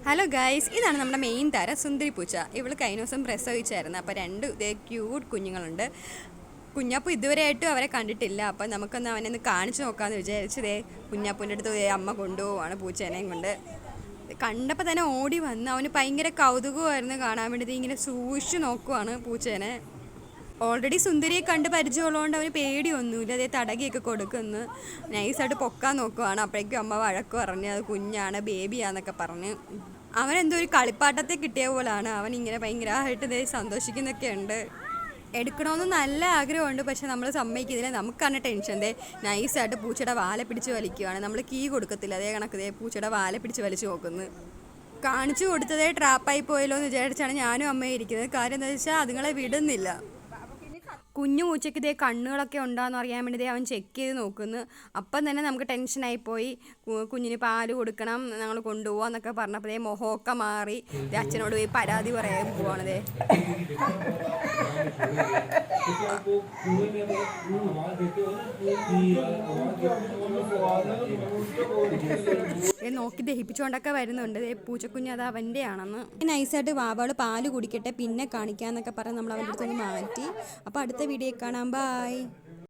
Hello guys, ഇതാണ് നമ്മുടെ main താരം സുന്ദരി പൂച്ച. ഇവൾ കഴിഞ്ഞ ദിവസം പ്രസവിച്ചായിരുന്നു. അപ്പോൾ രണ്ട് ക്യൂട്ട് കുഞ്ഞുങ്ങളുണ്ട്. കുഞ്ഞാപ്പു ഇതുവരെയായിട്ടും അവരെ കണ്ടിട്ടില്ല. അപ്പം നമുക്കൊന്ന് അവനെ കാണിച്ചു നോക്കാമെന്ന് വിചാരിച്ചതേ. കുഞ്ഞാപ്പൂൻ്റെ അടുത്ത് അമ്മ കൊണ്ടുപോവാണ് പൂച്ചേനെയും കൊണ്ട്. കണ്ടപ്പോൾ തന്നെ ഓടി വന്ന് അവന് ഭയങ്കര കൗതുകമായിരുന്നു കാണാൻ വേണ്ടി. ഇങ്ങനെ സൂക്ഷിച്ച് നോക്കുവാണ് പൂച്ചേനെ. ഓൾറെഡി സുന്ദരിയെ കണ്ട് പരിചയമുള്ളതുകൊണ്ട് അവന് പേടിയൊന്നുമില്ല. അതേ തടകിയൊക്കെ കൊടുക്കുന്നു. നൈസായിട്ട് പൊക്കാൻ നോക്കുവാണ്. അപ്പോഴേക്കും അമ്മ വഴക്ക് പറഞ്ഞ് അത് കുഞ്ഞാണ്, ബേബിയാന്നൊക്കെ പറഞ്ഞ്. അവനെന്തോ ഒരു കളിപ്പാട്ടത്തെ കിട്ടിയ പോലാണ്. അവൻ ഇങ്ങനെ ഭയങ്കരമായിട്ട് ഇതേ സന്തോഷിക്കുന്നൊക്കെ ഉണ്ട്. എടുക്കണമെന്ന് നല്ല ആഗ്രഹമുണ്ട്, പക്ഷെ നമ്മൾ സമ്മതിക്കുന്നില്ല. നമുക്കാണ് ടെൻഷൻ. നൈസായിട്ട് പൂച്ചയുടെ വാല പിടിച്ച് വലിക്കുകയാണ്. നമ്മൾ കീ കൊടുക്കത്തില്ല, അതേ കണക്ക് പൂച്ചയുടെ വാല പിടിച്ച് വലിച്ചു നോക്കുന്നു. കാണിച്ചു കൊടുത്തതേ ട്രാപ്പായി പോയല്ലോ എന്ന് വിചാരിച്ചാണ് ഞാനും അമ്മയും ഇരിക്കുന്നത്. കാര്യം എന്താ വെച്ചാൽ അതുങ്ങളെ വിടുന്നില്ല. കുഞ്ഞു പൂച്ചയ്ക്ക് ഇതേ കണ്ണുകളൊക്കെ ഉണ്ടോയെന്ന് അറിയാൻ വേണ്ടി അവൻ ചെക്ക് ചെയ്ത് നോക്കുന്നു. അപ്പം തന്നെ നമുക്ക് ടെൻഷനായിപ്പോയി. കുഞ്ഞിന് പാല് കൊടുക്കണം, ഞങ്ങൾ കൊണ്ടുപോകാന്നൊക്കെ പറഞ്ഞപ്പോൾ മൊഹമൊക്കെ മാറി അച്ഛനോട് പോയി പരാതി പറയാൻ പോവാണതേ. നോക്കി ദഹിപ്പിച്ചുകൊണ്ടൊക്കെ വരുന്നുണ്ട്. പൂച്ചക്കുഞ്ഞ് അത് അവൻ്റെ ആണെന്ന്. നൈസായിട്ട് വാവള് പാല് കുടിക്കട്ടെ പിന്നെ കാണിക്കാന്നൊക്കെ പറഞ്ഞ് നമ്മൾ അവൻ്റെ അടുത്തൊന്ന് മാറ്റി. അപ്പോൾ അടുത്ത വീഡിയോ കാണാം. ബൈ.